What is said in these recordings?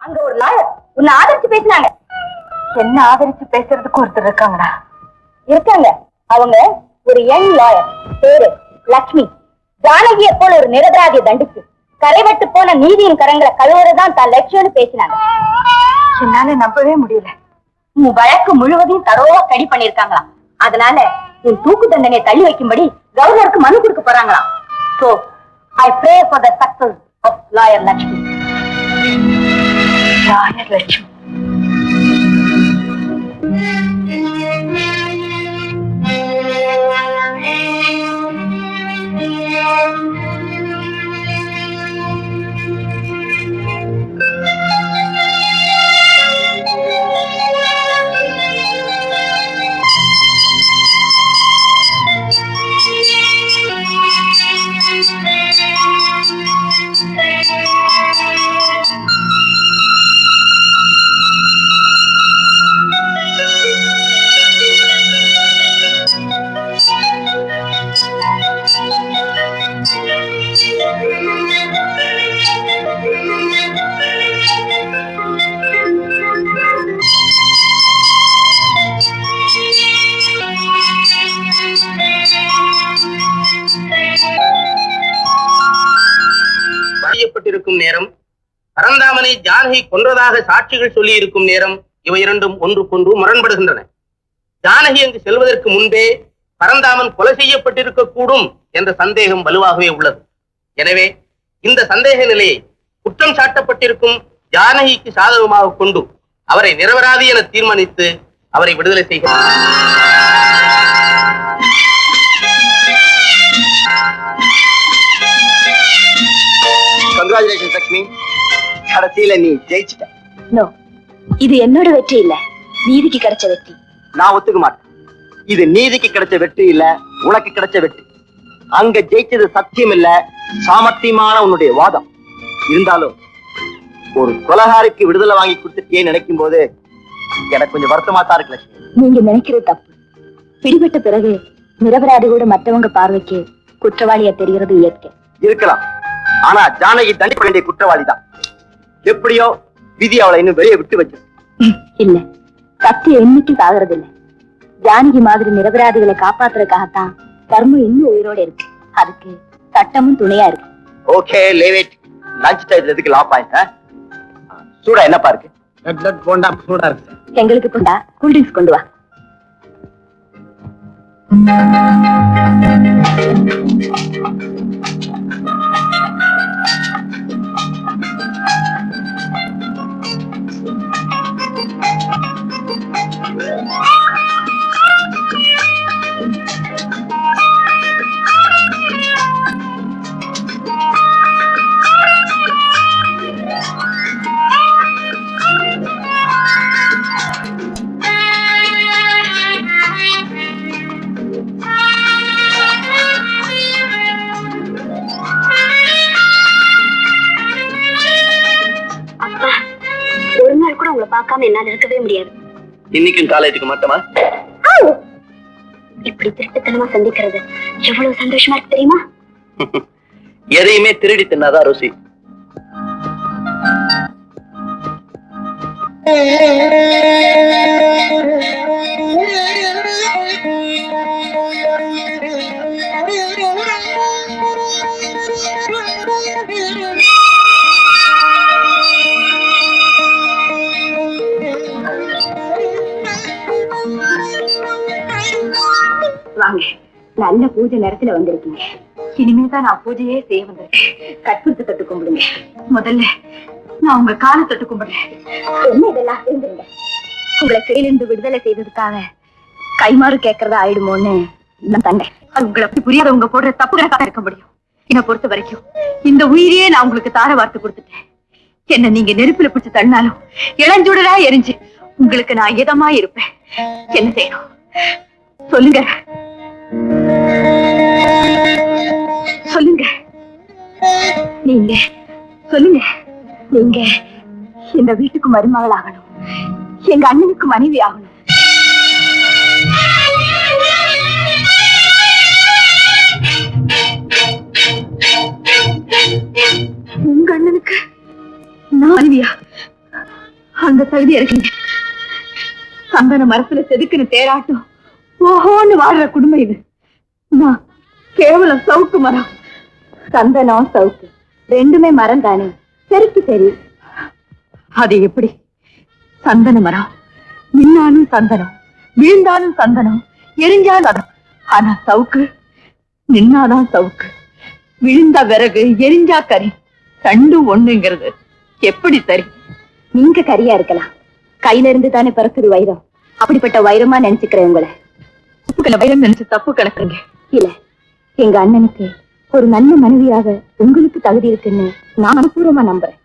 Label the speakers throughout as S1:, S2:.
S1: அங்க ஒரு லாயர் உன்னை ஆதரிச்சு பேசினாங்க. என்ன ஆதரிச்சு பேசுறதுக்கு ஒருத்தர் இருக்காங்களா? இருக்காங்க. அவங்க ஒரு யங் லாயர், பேரு லட்சுமி. ஜானகியை போல ஒரு நிரபராதியை தண்டிச்சு கரைபட்டு போன நீதியின் கரங்களை கழுவுறதுதான் தான் லட்சியம்னு பேசினாங்க. என்னால நம்பவே முடியல. உன் வழக்கு முழுவதையும் தரோவா ஸ்டடி பண்ணிருக்காங்களாம். அதனால உன் தூக்கு தண்டனையை தள்ளி வைக்கும்படி கவர்னருக்கு மனு கொடுக்க போறாங்களாம். So I pray for the success of lawyer Lakshmi. Lawyer Lakshmi.
S2: வரையப்பட்டிருக்கும் நேரம், பரந்தாமனை ஜானகி கொன்றதாக சாட்சிகள் சொல்லி இருக்கும் நேரம், இவை இரண்டும் ஒன்றுக்கொன்று முரண்படுகின்றன. ஜானகி அங்கு செல்வதற்கு முன்பே பரந்தாமன் கொலை செய்யப்பட்டிருக்க கூடும் என்ற சந்தேகம் வலுவாகவே உள்ளது. எனவே இந்த சந்தேக நிலையை குற்றம் சாட்டப்பட்டிருக்கும் ஜானகிக்கு சாதகமாக கொண்டு அவரை நிரபராதி என தீர்மானித்து அவரை விடுதலை செய்கிறார். கங்க்ராச்சுலேஷன் லட்சுமி, கடைசியில நீ ஜெயிச்சிட்ட.
S1: நோ, இது என்னோட வெற்றி இல்ல, நீதிக்கு கிடைச்ச வெற்றி.
S2: நான் ஒத்துக்க மாட்டேன். இது நீதிக்கு கிடைச்ச வெற்றி இல்ல, உனக்கு கிடைச்ச வெற்றி. அங்க ஜெயிச்சது சத்தியம் இல்ல, சாமர்த்தியமான உன்னுடைய வாதம். இருந்தாலும் ஒரு கொலகாரிக்கு விடுதலை வாங்கி கொடுத்துட்டே நினைக்கும் போது எனக்கு கொஞ்சம் வருத்தமா தான் இருக்கு லட்சுமி.
S1: நீங்க நினைக்கிறது தப்பு. பிடிபட்ட பிறகு நிரபராதி கூட மற்றவங்க பார்வைக்கு குற்றவாளியா தெரிகிறது இயற்கை.
S2: இருக்கலாம், ஆனா ஜானகி தண்டிக்க வேண்டிய குற்றவாளி தான். எப்படியோ விதி அவளை இன்னும் வெளியே விட்டு வச்சு.
S1: இல்ல, சத்தியம் என்னைக்கு சாகிறது இல்ல. ஜானகி மாதிரி நிரபராதிகளை காப்பாத்துறதுக்காகத்தான் தர்மம் இன்னும் உயிரோட இருக்கு. அதுக்கு சட்டமும் துணையா இருக்கு.
S2: Okay, leave it. லஞ்ச் டைம்ல எதுக்கு லா பாயிண்ட்? சூடா என்னப்பா இருக்கு? போண்டா சூடா இருக்கு.
S1: எங்களுக்கு போண்டா, கூல் ட்ரிங்க்ஸ் கொண்டு வா. பார்க்காம என்னால இருக்கவே முடியாது.
S2: இன்னைக்கும் காலேஜுக்கு மாட்டமா?
S1: இப்படி திருட்டுத்தனமா சந்திக்கிறது எவ்வளவு சந்தோஷமா இருக்கு தெரியுமா?
S2: எதையுமே திருடி தின்னாதான் ருசி.
S1: வாங்க, நல்ல பூஜை நேரத்துல வந்திருக்கீங்க. இனிமேதான் நான் பூஜையே செய்ய வந்திருக்கேன். கற்பூரத்தை தொட்டு கும்பிடுங்க. முதல்ல நான் உங்க காலை தொட்டு கும்பிடுறேன். என்ன இதெல்லாம் இருந்துருங்க. உங்களை சிறையிலிருந்து விடுதலை செய்ததுக்காக கைமாறு கேட்கறதா ஆயிடுமோன்னு நான் தண்டேன். உங்களை புரியாதவங்க போடுற தப்புகளுக்காக இருக்க முடியும். என்னை பொறுத்த வரைக்கும் இந்த உயிரையே நான் உங்களுக்கு தார வார்த்து கொடுத்துட்டேன். என்ன நீங்க நெருப்புல பிடிச்சு தள்ளினாலும் இளஞ்சூடரா எரிஞ்சு உங்களுக்கு நான் இதமா இருப்பேன். என்ன செய்யணும் சொல்லுங்க, சொல்லுங்க. நீங்க சொல்லுங்க. நீங்க இந்த வீட்டுக்கு மருமகள் ஆகணும், எங்க அண்ணனுக்கு மனைவி ஆகணும். உங்க அண்ணனுக்கு நான் மனைவியா? அந்த தகுதி இருக்குங்க. சந்தன மரத்துல செதுக்குன்னு தேராட்டும் ஓஹோன்னு வாழ்ற குடும்பம் இது. நான் கேவலம் சவுக்கு மரம். சந்தனம் சவுக்கு ரெண்டுமே மரம் தானே, சரிக்கு சரி. அது எப்படி? சந்தன மரம் நின்னாலும் சந்தனம், வீழ்ந்தாலும் சந்தனம், எரிஞ்சாலும் அதான். ஆனா சவுக்கு நின்னாதான் சவுக்கு, விழுந்தா விறகு, எரிஞ்சா கறி, ரெண்டும் ஒண்ணுங்கிறது எப்படி சரி? நீங்க கரியா இருக்கலாம், கையில இருந்து தானே பிறக்குது வைரம். அப்படிப்பட்ட வைரமா நினைச்சுக்கிறேன் உங்களை. வைரம் நினைச்சு தப்பு கணக்குங்க. இல்ல, எங்க அண்ணனுக்கு ஒரு நல்ல மனைவியாக உங்களுக்கு தகுதி இருக்குன்னு நான் மனப்பூர்வமா நம்புறேன்.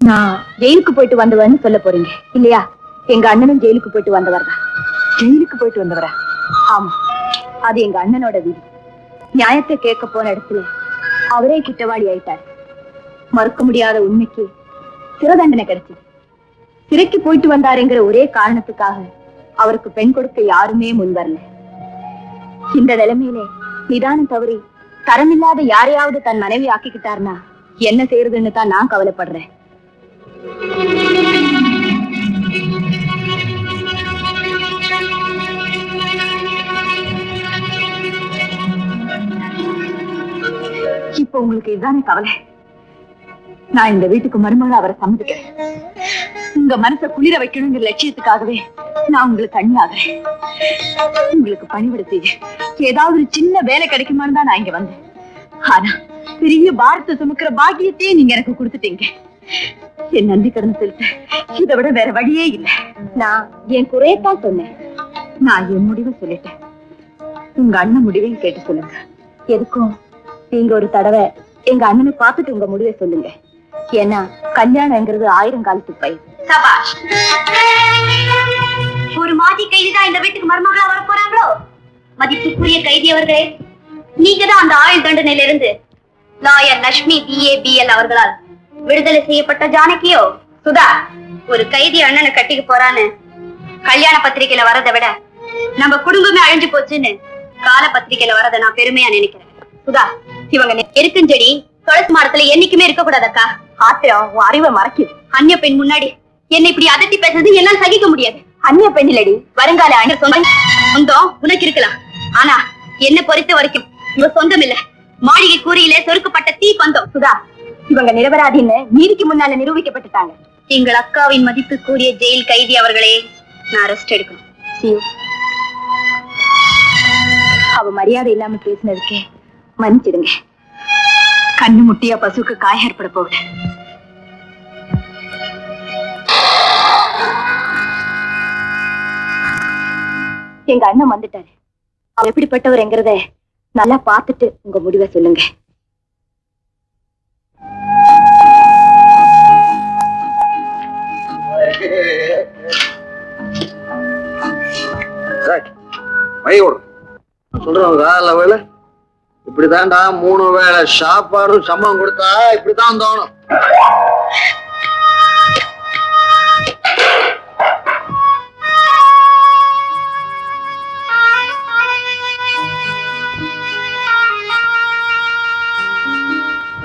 S1: நான் ஜெயிலுக்கு போயிட்டு வந்தவன்னு சொல்ல போறீங்க இல்லையா? எங்க அண்ணனும் ஜெயிலுக்கு போயிட்டு வந்தவர் தான். ஜெயிலுக்கு போயிட்டு வந்தவரா? ஆமா, அது எங்க அண்ணனோட வீடு. நியாயத்தை கேட்க போன இடத்துல அவரே குற்றவாளி ஆயிட்டார். மறுக்க முடியாத உண்மைக்கு சிறை தண்டனை கிடைச்சது. சிறைக்கு போயிட்டு வந்தாருங்கிற ஒரே காரணத்துக்காக அவருக்கு பெண் கொடுக்க யாருமே முன் வரல. இந்த நிலைமையிலே நிதானம் தவறி தரமில்லாத யாரையாவது தன் மனைவி ஆக்கிக்கிட்டார்னா என்ன செய்யறதுன்னு தான் நான் கவலைப்படுறேன். இப்ப உங்களுக்கு இதுதானே கவலை? நான் இந்த வீட்டுக்கு மருமகளா அவரை சம்மதிக்கிறேன். உங்க மனசை குளிர வைக்கணுங்கிற லட்சியத்துக்காகவே நான் உங்களுக்கு அண்ணியாகிறேன். உங்களுக்கு பணிவிட செய்ய ஏதாவது ஒரு சின்ன வேலை கிடைக்குமான்னு தான் நான் இங்க வந்தேன். ஆனா பெரிய பாரத்தை சுமக்கிற பாக்கியத்தையே நீங்க எனக்கு கொடுத்துட்டீங்க. என் நன்றி கடன் சொல்லிட்டு இதை விட வேற வழியே இல்லை. நான் என் குறையத்தான் சொன்னேன். நான் என் முடிவை சொல்லிட்டேன். உங்க அண்ணன் முடிவையும் கேட்டு சொல்லுங்க. எதுக்கும் நீங்க ஒரு தடவை எங்க அண்ணனை பார்த்துட்டு உங்க முடிவை சொல்லுங்க. ஏன்னா கல்யாணம்ங்கிறது 1000 காலத்து பயிர். சபாஷ். ஒரு மாதி கைதிதான் இந்த வீட்டுக்கு மருமகளா வர போறாங்களோ? மதிப்புக்குரிய கைதி அவர்களே, நீங்க தான் அந்த ஆயுள் தண்டனையில இருந்து லாயர் லட்சுமி BABL அவர்களால் விடுதலை செய்யப்பட்ட ஜானகியோ? சுதா, ஒரு கைதி அண்ணனை கட்டிக்க போறான்னு கல்யாண பத்திரிகையில வரதை விட நம்ம குடும்பமே அழிஞ்சு போச்சுன்னு கால பத்திரிகையில வரதை நான் பெருமையா நினைக்கிறேன். சுதா, இவங்க எருக்குஞ்செடி துளசி மரத்துல என்னைக்குமே இருக்க கூடாதக்கா. ஆத்திரம் உன் அறிவை மறைக்குது. அந்நிய பெண் முன்னாடி என்னை இப்படி அதட்டி பேசுறது எல்லாம் சகிக்க முடியாது. அந்நிய பெண் இல்லடி, வருங்கால அண்ணன் சொந்தம் உனக்கு இருக்கலாம். ஆனா என்ன பொறுத்த வரைக்கும் இவ சொந்தம் இல்ல, மாளிகை கூரையில சொருக்கப்பட்ட தீ பந்தம். சுதா, இவங்க நிரபராதின்னு நீதிக்கு முன்னால நிரூபிக்கப்பட்டுட்டாங்க. எங்கள் அக்காவின் மதிப்பு கூறிய ஜெயில் கைதி அவர்களே, நான் ரெஸ்ட் எடுக்கணும். அவ மரியாதை இல்லாம பேசினதுக்கே மன்னிச்சிடுங்க. கண்ணு முட்டியா பசுக்கு காய ஏற்பட போகுது. எங்க அண்ணன் வந்துட்டாரு. அவர் எப்படிப்பட்டவர் என்கிறத நல்லா பார்த்துட்டு உங்க முடிவை சொல்லுங்க.
S3: சொல்றேன், இப்படிதான்டா 3 வேளை சாப்பாடும் சம்பளம் கொடுத்தா இப்படித்தான் தோணும்.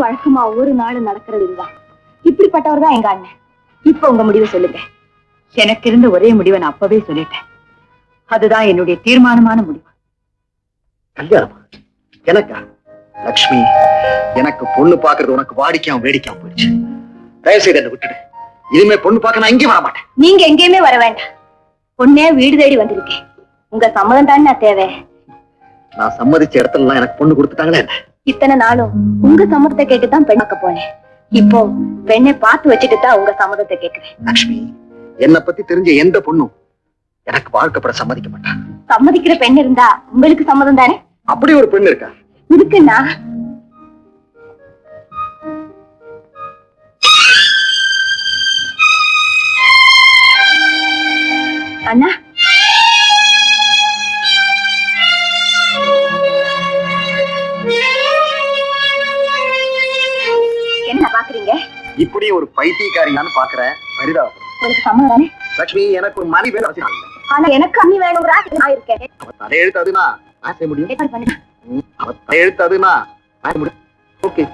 S1: வழக்கமா ஒவ்வொரு நாளும் நடக்கிறது இதுதான். இப்படிப்பட்டவர் தான் எங்க அண்ணன். இப்ப உங்க முடிவை சொல்லுங்க. எனக்கு இருந்த ஒரே முடிவை நான் அப்பவே சொல்லிட்டேன். அதுதான் என்னுடைய தீர்மானமான முடிவு.
S3: கல்யாணமா? எனக்கா? லட்சுமி, எனக்கு பொண்ணு பாக்குறது உனக்கு வாடிக்காம வேடிக்காம போயிடுச்சு. தயவு செய்து என்ன விட்டுடு. இனிமே பொண்ணு பார்க்க நான் எங்கேயும் வர மாட்டேன்.
S1: நீங்க எங்கேயுமே வர வேண்டாம். பொண்ணே வீடு தேடி வந்திருக்கேன். உங்க சம்மதம் தானே நான் தேவை.
S3: நான் சம்மதிச்ச இடத்துல எனக்கு பொண்ணு கொடுத்துட்டாங்களே.
S1: இத்தனை நாளும் உங்க சம்மதத்தை கேட்டுதான் பெண்ணாக்க போனேன். இப்போ பெண்ணை பார்த்து வச்சுட்டு தான் உங்க சம்மதத்தை கேட்கிறேன்.
S3: லட்சுமி, என்னை பத்தி தெரிஞ்ச எந்த பொண்ணும் எனக்கு வாழ்க்கப்பட சம்மதிக்க மாட்டான்.
S1: சம்மதிக்கிற பெண் இருந்தா உங்களுக்கு சம்மதம் தானே?
S3: அப்படி ஒரு பெண் இருக்கா?
S1: இருக்குன்னா அண்ணா, என்ன பாக்குறீங்க?
S3: இப்படி ஒரு பைத்தியக்காரியான்னு பாக்குறேன். பரிதாபம்.
S1: உங்களுக்கு சம்மதம் தானே?
S3: லட்சுமி, எனக்கு ஒரு மனைவி வேணும் அவசியம் இல்லை.
S1: ஆனா எனக்கு அண்ணி வேணுங்கிற நான் இருக்கேன்.
S3: அவ தலை எழுத்தாதுன்னா நான் செய்ய முடியும். அவ தலை எழுத்தாதுன்னா நான் முடியும். ஓகே.